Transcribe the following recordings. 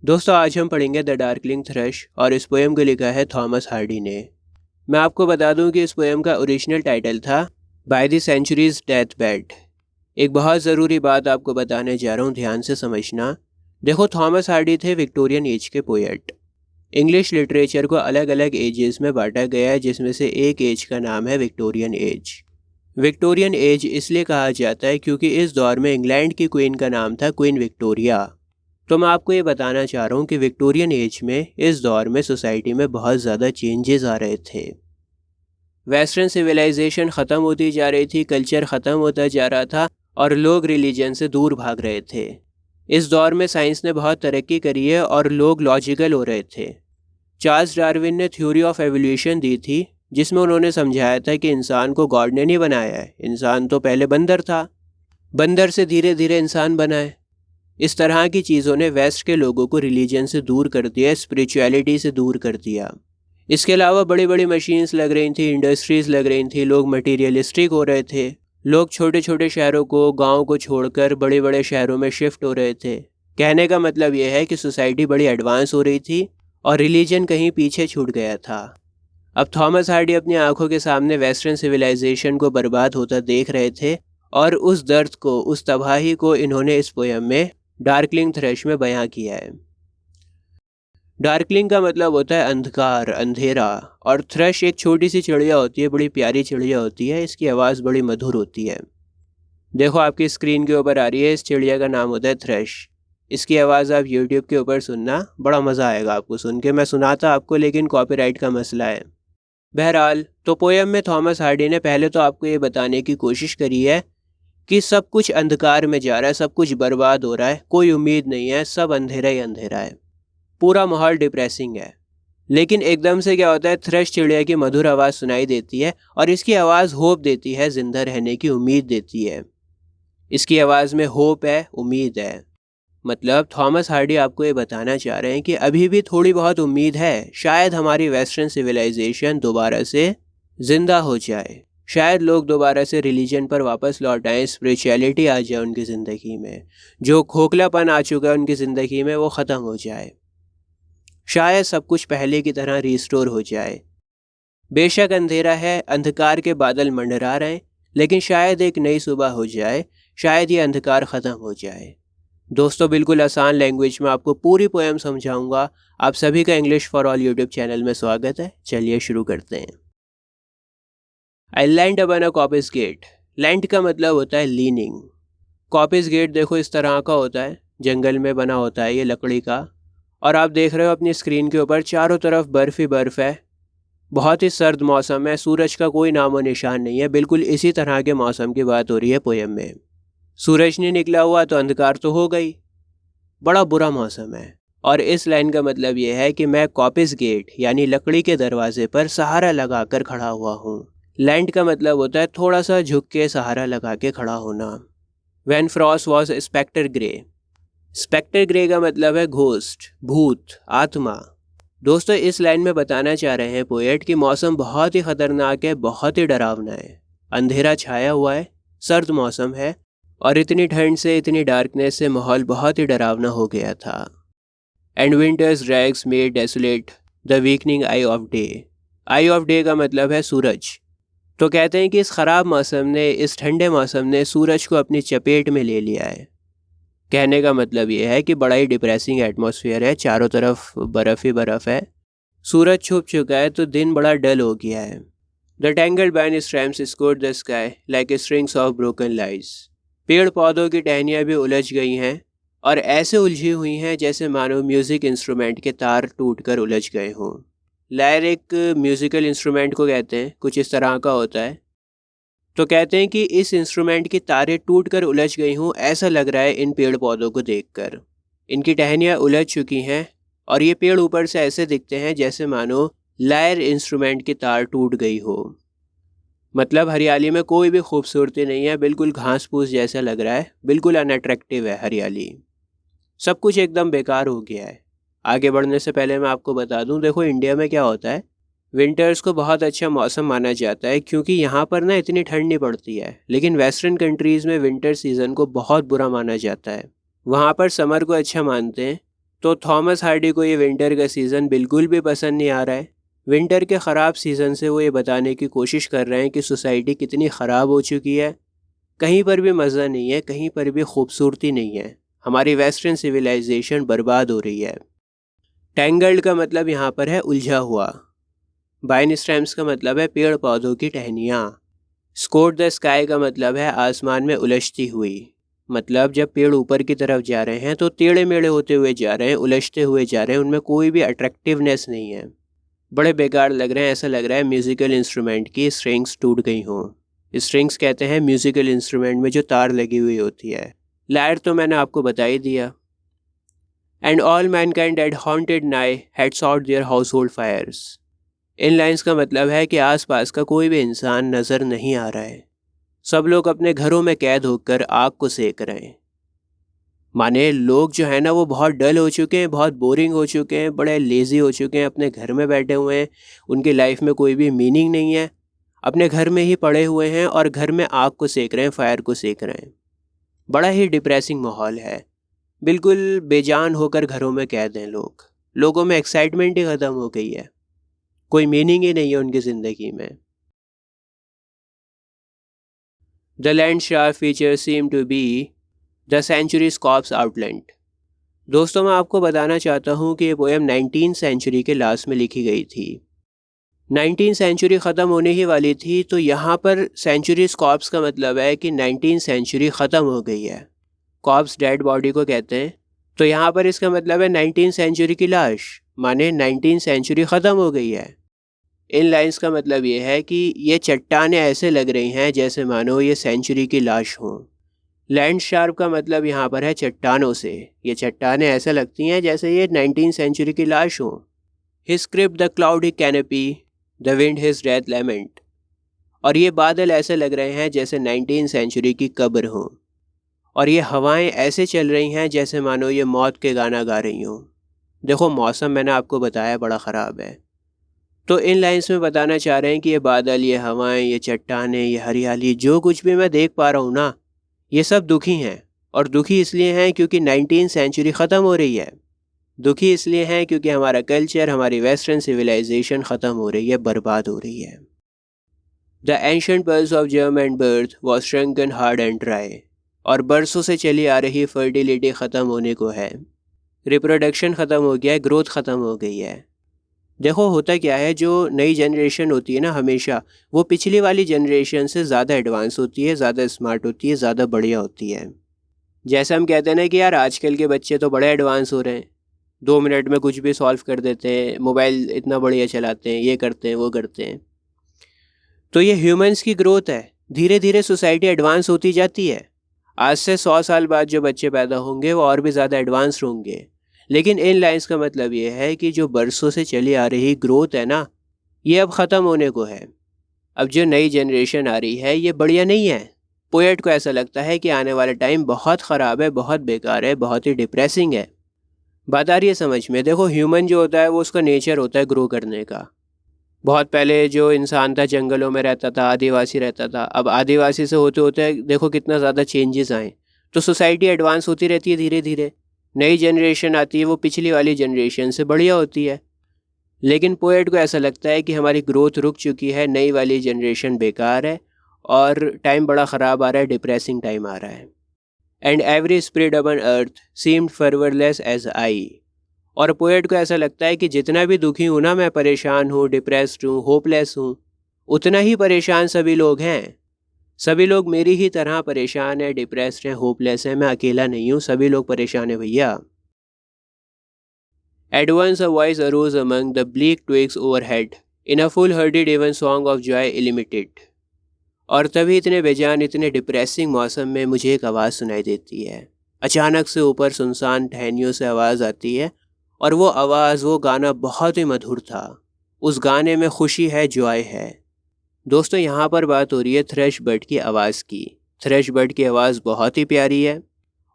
दोस्तों आज हम पढ़ेंगे द डार्कलिंग थ्रश और इस पोएम को लिखा है थॉमस हार्डी ने। मैं आपको बता दूं कि इस पोएम का ओरिजिनल टाइटल था by the century's deathbed. एक बहुत ज़रूरी बात आपको बताने जा रहा हूँ, ध्यान से समझना। देखो, थॉमस हार्डी थे विक्टोरियन एज के पोएट। इंग्लिश लिटरेचर को अलग अलग एजेस में बांटा गया है, जिसमें से एक एज का नाम है विक्टोरियन एज। विक्टोरियन एज इसलिए कहा जाता है क्योंकि इस दौर में इंग्लैंड की क्वीन का नाम था क्वीन विक्टोरिया। तो मैं आपको ये बताना चाह रहा हूँ कि विक्टोरियन एज में इस दौर में सोसाइटी में बहुत ज़्यादा चेंजेस आ रहे थे। वेस्टर्न सिविलाइजेशन ख़त्म होती जा रही थी, कल्चर ख़त्म होता जा रहा था और लोग रिलीजन से दूर भाग रहे थे। इस दौर में साइंस ने बहुत तरक्की करी है और लोग लॉजिकल हो रहे थे। चार्ल्स डार्विन ने थ्योरी ऑफ एवोल्यूशन दी थी, जिसमें उन्होंने समझाया था कि इंसान को गॉड ने नहीं बनाया है, इंसान तो पहले बंदर था, बंदर से धीरे धीरे इंसान बना है। इस तरह की चीज़ों ने वेस्ट के लोगों को रिलीजन से दूर कर दिया, स्पिरिचुअलिटी से दूर कर दिया। इसके अलावा बड़ी बड़ी मशीन्स लग रही थी, इंडस्ट्रीज़ लग रही थी, लोग मटीरियलिस्टिक हो रहे थे। लोग छोटे छोटे शहरों को, गाँव को छोड़कर बड़े बड़े शहरों में शिफ्ट हो रहे थे। कहने का मतलब यह है कि सोसाइटी बड़ी एडवांस हो रही थी और रिलीजन कहीं पीछे छूट गया था। अब थॉमस हार्डी अपनी आंखों के सामने वेस्टर्न सिविलाइजेशन को बर्बाद होता देख रहे थे और उस दर्द को, उस तबाही को इन्होंने इस पोएम में डार्कलिंग थ्रश में बयां किया है। डार्कलिंग का मतलब होता है अंधकार, अंधेरा, और थ्रश एक छोटी सी चिड़िया होती है, बड़ी प्यारी चिड़िया होती है। इसकी आवाज़ बड़ी मधुर होती है। देखो, आपकी स्क्रीन के ऊपर आ रही है, इस चिड़िया का नाम होता है थ्रश। इसकी आवाज़ आप यूट्यूब के ऊपर सुनना, बड़ा मज़ा आएगा आपको सुन के। मैं सुनाता आपको, लेकिन कॉपीराइट का मसला है। बहरहाल, तो पोएम में थॉमस हार्डी ने पहले तो आपको ये बताने की कोशिश करी है कि सब कुछ अंधकार में जा रहा है, सब कुछ बर्बाद हो रहा है, कोई उम्मीद नहीं है, सब अंधेरा ही अंधेरा है, पूरा माहौल डिप्रेसिंग है। लेकिन एकदम से क्या होता है, थ्रश चिड़िया की मधुर आवाज़ सुनाई देती है और इसकी आवाज़ होप देती है, जिंदा रहने की उम्मीद देती है। इसकी आवाज़ में होप है, उम्मीद है। मतलब थॉमस हार्डी आपको ये बताना चाह रहे हैं कि अभी भी थोड़ी बहुत उम्मीद है, शायद हमारी वेस्टर्न सिविलाइजेशन दोबारा से जिंदा हो जाए, शायद लोग दोबारा से रिलीजन पर वापस लौट आए, स्पिरिचुअलिटी आ जाए उनकी ज़िंदगी में, जो खोखलापन आ चुका है उनकी ज़िंदगी में वो ख़त्म हो जाए, शायद सब कुछ पहले की तरह रिस्टोर हो जाए। बेशक अंधेरा है, अंधकार के बादल मंडरा रहे हैं, लेकिन शायद एक नई सुबह हो जाए, शायद ये अंधकार ख़त्म हो जाए। दोस्तों, बिल्कुल आसान लैंग्वेज में आपको पूरी पोएम समझाऊंगा। आप सभी का English for all YouTube channel में स्वागत है। चलिए शुरू करते हैं। आई लैंड अपन अ कॉपिस गेट। लैंड का मतलब होता है लीनिंग। कॉपिस गेट देखो इस तरह का होता है, जंगल में बना होता है ये लकड़ी का। और आप देख रहे हो अपनी स्क्रीन के ऊपर चारों तरफ बर्फ़ ही बर्फ़ है। बहुत ही सर्द मौसम है, सूरज का कोई नामो निशान नहीं है। बिल्कुल इसी तरह के मौसम की बात हो रही है पोएम में। सूरज नहीं निकला हुआ तो अंधकार तो हो गई, बड़ा बुरा मौसम है। और इस लाइन का मतलब ये है कि मैं कॉपिस गेट यानी लकड़ी के दरवाजे पर सहारा लगाकर खड़ा हुआ हूँ। लैंड का मतलब होता है थोड़ा सा झुक के सहारा लगा के खड़ा होना। When frost was spectre grey. Spectre grey का मतलब है घोस्ट, भूत, आत्मा। दोस्तों, इस लाइन में बताना चाह रहे हैं पोएट कि मौसम बहुत ही ख़तरनाक है, बहुत ही डरावना है। अंधेरा छाया हुआ है, सर्द मौसम है और इतनी ठंड से, इतनी डार्कनेस से माहौल बहुत ही डरावना हो गया था। And winters drags made desolate the weakening I of day. I of day का मतलब है सूरज। तो कहते हैं कि इस ख़राब मौसम ने, इस ठंडे मौसम ने सूरज को अपनी चपेट में ले लिया है। कहने का मतलब ये है कि बड़ा ही डिप्रेसिंग एटमॉस्फेयर है, चारों तरफ बर्फ़ ही बर्फ़ है, सूरज छुप चुका है तो दिन बड़ा डल हो गया है। The tangled bine stems scored the sky like strings of broken lyres. पेड़ पौधों की टहनियाँ भी उलझ गई हैं और ऐसे उलझी हुई हैं जैसे मानो म्यूज़िक इंस्ट्रूमेंट के तार टूटकर उलझ गए हों। लायर एक म्यूज़िकल इंस्ट्रूमेंट को कहते हैं, कुछ इस तरह का होता है। तो कहते हैं कि इस इंस्ट्रूमेंट की तारें टूटकर उलझ गई हों, ऐसा लग रहा है इन पेड़ पौधों को देखकर। इनकी टहनियाँ उलझ चुकी हैं और ये पेड़ ऊपर से ऐसे दिखते हैं जैसे मानो लायर इंस्ट्रूमेंट की तार टूट गई हो। मतलब हरियाली में कोई भी खूबसूरती नहीं है, बिल्कुल घास फूस जैसा लग रहा है, बिल्कुल अनअट्रैक्टिव है हरियाली। सब कुछ एकदम बेकार हो गया है। आगे बढ़ने से पहले मैं आपको बता दूं, देखो इंडिया में क्या होता है, विंटर्स को बहुत अच्छा मौसम माना जाता है क्योंकि यहाँ पर ना इतनी ठंड नहीं पड़ती है। लेकिन वेस्टर्न कंट्रीज़ में विंटर सीज़न को बहुत बुरा माना जाता है। वहाँ पर समर को अच्छा मानते हैं तो थॉमस हार्डी को ये विंटर का सीज़न बिल्कुल भी पसंद नहीं आ रहा है। विंटर के ख़राब सीज़न से वो ये बताने की कोशिश कर रहे हैं कि सोसाइटी कितनी ख़राब हो चुकी है, कहीं पर भी मज़ा नहीं है, कहीं पर भी खूबसूरती नहीं है, हमारी वेस्टर्न सिविलाइजेशन बर्बाद हो रही है। टैंगल्ड का मतलब यहाँ पर है उलझा हुआ। बाइन स्टेम्स का मतलब है पेड़ पौधों की टहनियाँ। स्कोट द स्काई का मतलब है आसमान में उलझती हुई। मतलब जब पेड़ ऊपर की तरफ जा रहे हैं तो टेढ़े मेढ़े होते हुए जा रहे हैं, उलझते हुए जा रहे हैं, उनमें कोई भी अट्रैक्टिवनेस नहीं है, बड़े बेकार लग रहे हैं। ऐसा लग रहा है म्यूज़िकल इंस्ट्रूमेंट की स्ट्रिंग्स टूट गई हों। स्ट्रिंग्स कहते हैं म्यूज़िकल इंस्ट्रूमेंट में जो तार लगी हुई होती है। लायर तो मैंने आपको बता ही दिया। And all mankind that haunted nigh had sought their हाउस होल्ड फायर्स। इन लाइन्स का मतलब है कि आसपास का कोई भी इंसान नज़र नहीं आ रहा है, सब लोग अपने घरों में कैद होकर आग को सेक रहे हैं। माने लोग जो है ना वो बहुत डल हो चुके हैं, बहुत बोरिंग हो चुके हैं, बड़े लेज़ी हो चुके हैं, अपने घर में बैठे हुए हैं, उनकी लाइफ में कोई भी मीनिंग नहीं है, अपने घर में ही पड़े हुए हैं और घर में आग को सेक रहे हैं, फायर को सेक रहे हैं। बड़ा ही डिप्रेसिंग माहौल है, बिल्कुल बेजान होकर घरों में कैद हैं लोग। लोगों में एक्साइटमेंट ही ख़त्म हो गई है, कोई मीनिंग ही नहीं है उनकी ज़िंदगी में। The land sharp feature seem to be the century corpse outleant. दोस्तों मैं आपको बताना चाहता हूँ कि ये पोएम 19वीं सेंचुरी के लास्ट में लिखी गई थी। 19वीं सेंचुरी ख़त्म होने ही वाली थी, तो यहाँ पर सेंचुरी कॉप्स का मतलब है कि 19वीं सेंचुरी ख़त्म हो गई है। कॉप्स डेड बॉडी को कहते हैं, तो यहाँ पर इसका मतलब है 19वीं सेंचुरी की लाश, माने 19वीं सेंचुरी ख़त्म हो गई है। इन लाइंस का मतलब ये है कि ये चट्टानें ऐसे लग रही हैं जैसे मानो ये सेंचुरी की लाश हों। लैंड शार्प का मतलब यहाँ पर है चट्टानों से, ये चट्टानें ऐसे लगती हैं जैसे ये 19वीं सेंचुरी की लाश हों। His crypt the cloudy canopy the wind his death lament. और ये बादल ऐसे लग रहे हैं जैसे 19वीं सेंचुरी की कब्र हों, और ये हवाएं ऐसे चल रही हैं जैसे मानो ये मौत के गाना गा रही हों। देखो मौसम मैंने आपको बताया बड़ा ख़राब है, तो इन लाइंस में बताना चाह रहे हैं कि ये बादल, ये हवाएं, ये चट्टानें, ये हरियाली, जो कुछ भी मैं देख पा रहा हूँ ना, ये सब दुखी हैं। और दुखी इसलिए हैं क्योंकि 19वीं सेंचुरी ख़त्म हो रही है। दुखी इसलिए हैं क्योंकि हमारा कल्चर, हमारी वेस्टर्न सिविलाइजेशन ख़त्म हो रही है, बर्बाद हो रही है। The ancient pulse of germ and birth was shrunken hard and dry. और बरसों से चली आ रही फर्टिलिटी ख़त्म होने को है, रिप्रोडक्शन ख़त्म हो गया है, ग्रोथ ख़त्म हो गई है। देखो होता क्या है, जो नई जनरेशन होती है ना, हमेशा वो पिछली वाली जनरेशन से ज़्यादा एडवांस होती है, ज़्यादा स्मार्ट होती है, ज़्यादा बढ़िया होती है। जैसे हम कहते हैं ना कि यार आजकल के बच्चे तो बड़े एडवांस हो रहे हैं, 2 मिनट में कुछ भी सॉल्व कर देते हैं, मोबाइल इतना बढ़िया चलाते हैं, ये करते हैं वो करते हैं। तो ये ह्यूमंस की ग्रोथ है, धीरे धीरे सोसाइटी एडवांस होती जाती है। आज से 100 साल बाद जो बच्चे पैदा होंगे वो और भी ज़्यादा एडवांस होंगे। लेकिन इन लाइंस का मतलब ये है कि जो बरसों से चली आ रही ग्रोथ है ना, ये अब ख़त्म होने को है। अब जो नई जनरेशन आ रही है ये बढ़िया नहीं है। पोएट को ऐसा लगता है कि आने वाला टाइम बहुत ख़राब है, बहुत बेकार है, बहुत ही डिप्रेसिंग है। बात आ रही है समझ में? देखो ह्यूमन जो होता है वो उसका नेचर होता है ग्रो करने का। बहुत पहले जो इंसान था जंगलों में रहता था, आदिवासी रहता था, अब आदिवासी से होते होते देखो कितना ज़्यादा चेंजेस आए। तो सोसाइटी एडवांस होती रहती है धीरे धीरे, नई जनरेशन आती है वो पिछली वाली जनरेशन से बढ़िया होती है। लेकिन पोएट को ऐसा लगता है कि हमारी ग्रोथ रुक चुकी है, नई वाली जनरेशन बेकार है और टाइम बड़ा ख़राब आ रहा है, डिप्रेसिंग टाइम आ रहा है। And every spirit upon earth seemed fervourless as I. और पोएट को ऐसा लगता है कि जितना भी दुखी हूँ ना, मैं परेशान हूँ, डिप्रेस्ड हूँ, होपलेस हूँ, उतना ही परेशान सभी लोग हैं। सभी लोग मेरी ही तरह परेशान है, डिप्रेस्ड हैं, होपलेस हैं, मैं अकेला नहीं हूँ, सभी लोग परेशान हैं भैया। At once a voice arose among the bleak twigs overhead, in a full-hearted even song of joy illimited. और तभी इतने बेजान, इतने डिप्रेसिंग मौसम में मुझे एक आवाज़ सुनाई देती है। अचानक से ऊपर सुनसान टहनियों से आवाज़ आती है, और वो आवाज़, वो गाना बहुत ही मधुर था। उस गाने में खुशी है, जॉय है। दोस्तों यहाँ पर बात हो रही है थ्रश बर्ड की आवाज़ की। थ्रश बर्ड की आवाज़ बहुत ही प्यारी है।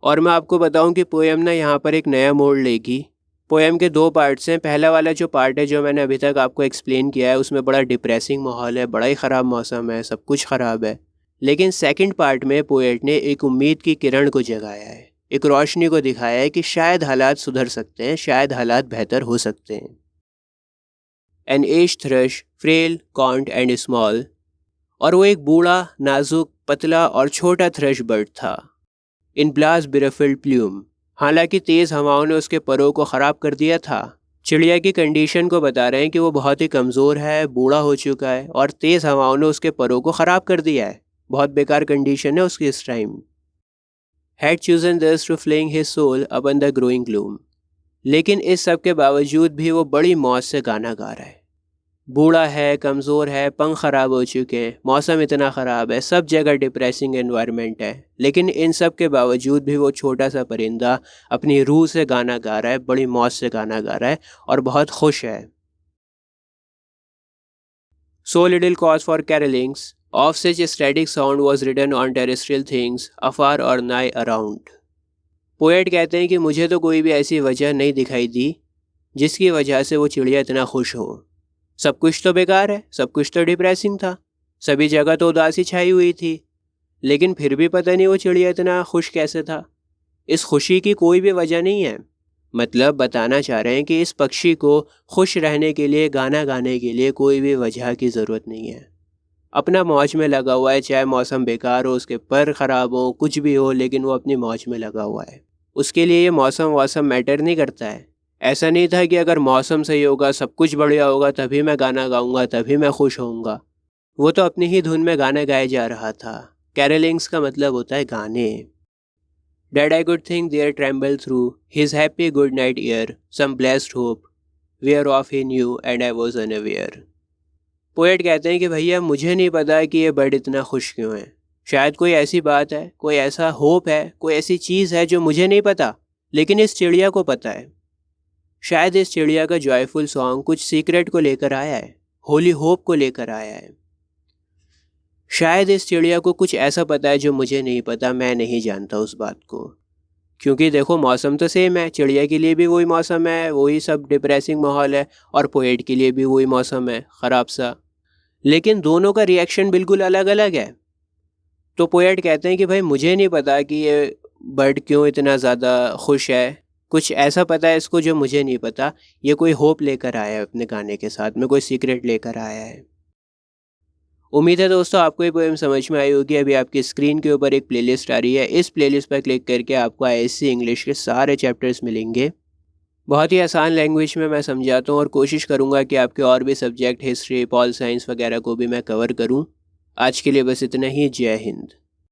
और मैं आपको बताऊं कि पोएम ना यहाँ पर एक नया मोड़ लेगी। पोएम के 2 पार्ट्स हैं। पहला वाला जो पार्ट है जो मैंने अभी तक आपको एक्सप्लेन किया है, उसमें बड़ा डिप्रेसिंग माहौल है, बड़ा ही ख़राब मौसम है, सब कुछ ख़राब है। लेकिन सेकंड पार्ट में पोएट ने एक उम्मीद की किरण को जगाया है, एक रोशनी को दिखाया है कि शायद हालात सुधर सकते हैं, शायद हालात बेहतर हो सकते हैं। An aged thrush, frail, gaunt and small, और वो एक बूढ़ा, नाजुक, पतला और छोटा थ्रश बर्ड था। इन ब्लास बिरफिल्ड प्लूम, हालांकि तेज़ हवाओं ने उसके परों को ख़राब कर दिया था। चिड़िया की कंडीशन को बता रहे हैं कि वो बहुत ही कमज़ोर है, बूढ़ा हो चुका है और तेज़ हवाओं ने उसके परों को ख़राब कर दिया है। बहुत बेकार कंडीशन है उसकी इस time. Had chosen this to fling his soul upon the growing gloom, लेकिन इस सब के बावजूद भी वो बड़ी मौज से गाना गा रहा है। बूढ़ा है, कमज़ोर है, पंख ख़राब हो चुके हैं, मौसम इतना ख़राब है, सब जगह डिप्रेसिंग एनवायरनमेंट है, लेकिन इन सब के बावजूद भी वो छोटा सा परिंदा अपनी रूह से गाना गा रहा है, बड़ी मौज से गाना गा रहा है और बहुत खुश है। So little cause for carolings, of such a static sound was written on terrestrial things afar or nigh around. Poet कहते हैं कि मुझे तो कोई भी ऐसी वजह नहीं दिखाई दी जिसकी वजह से वो चिड़िया इतना खुश हो। सब कुछ तो बेकार है, सब कुछ तो डिप्रेसिंग था, सभी जगह तो उदासी छाई हुई थी, लेकिन फिर भी पता नहीं वो चिड़िया इतना खुश कैसे था। इस खुशी की कोई भी वजह नहीं है। मतलब बताना चाह रहे हैं कि इस पक्षी को खुश रहने के लिए, गाना गाने के लिए कोई भी वजह की ज़रूरत नहीं है। अपना मौज में लगा हुआ है, चाहे मौसम बेकार हो, उसके पर ख़राब हो, कुछ भी हो, लेकिन वो अपनी मौज में लगा हुआ है। उसके लिए ये मौसम मैटर नहीं करता है। ऐसा नहीं था कि अगर मौसम सही होगा, सब कुछ बढ़िया होगा, तभी मैं गाना गाऊंगा, तभी मैं खुश होऊंगा। वो तो अपनी ही धुन में गाना गाया जा रहा था। कैरलिंग्स का मतलब होता है गाने। That I could think there tremble through his happy good night air some blessed hope, whereof he knew and I was unaware. Poet कहते हैं कि भैया मुझे नहीं पता कि ये बर्ड इतना खुश क्यों है। शायद कोई ऐसी बात है, कोई ऐसा होप है, कोई ऐसी चीज़ है जो मुझे नहीं पता, लेकिन इस चिड़िया को पता है। शायद इस चिड़िया का जॉयफुल सॉन्ग कुछ सीक्रेट को लेकर आया है, होली होप को लेकर आया है। शायद इस चिड़िया को कुछ ऐसा पता है जो मुझे नहीं पता, मैं नहीं जानता उस बात को। क्योंकि देखो मौसम तो सेम है, चिड़िया के लिए भी वही मौसम है, वही सब डिप्रेसिंग माहौल है, और पोएट के लिए भी वही मौसम है, ख़राब सा, लेकिन दोनों का रिएक्शन बिल्कुल अलग अलग है। तो पोएट कहते हैं कि भाई मुझे नहीं पता कि ये बर्ड क्यों इतना ज़्यादा खुश है, कुछ ऐसा पता है इसको जो मुझे नहीं पता। ये कोई होप लेकर आया है अपने गाने के साथ में, कोई सीक्रेट लेकर आया है। उम्मीद है दोस्तों आपको ये पोएम समझ में आई होगी। अभी आपकी स्क्रीन के ऊपर एक प्लेलिस्ट आ रही है, इस प्लेलिस्ट पर क्लिक करके आपको ISC इंग्लिश के सारे चैप्टर्स मिलेंगे। बहुत ही आसान लैंग्वेज में मैं समझाता हूँ और कोशिश करूँगा कि आपके और भी सब्जेक्ट, हिस्ट्री, पॉल साइंस वगैरह को भी मैं कवर करूँ। आज के लिए बस इतना ही। जय हिंद।